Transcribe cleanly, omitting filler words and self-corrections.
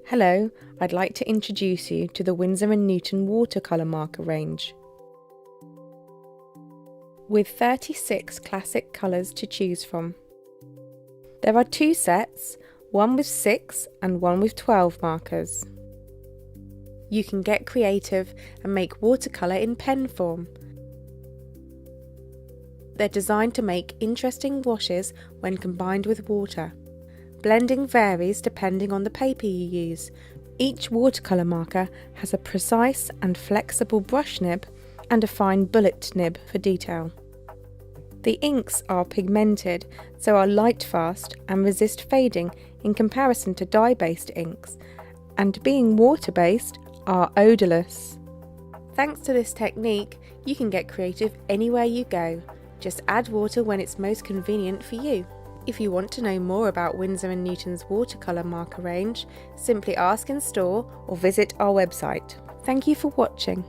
Hello, I'd like to introduce you to the Winsor Newton Watercolour marker range. With 36 classic colours to choose from. There are two sets, one with 6 and one with 12 markers. You can get creative and make watercolour in pen form. They're designed to make interesting washes when combined with water. Blending varies depending on the paper you use. Each watercolour marker has a precise and flexible brush nib and a fine bullet nib for detail. The inks are pigmented, so are light fast and resist fading in comparison to dye-based inks, and being water-based, are odourless. Thanks to this technique, you can get creative anywhere you go. Just add water when it's most convenient for you. If you want to know more about Winsor & Newton's watercolour marker range, simply ask in store or visit our website. Thank you for watching.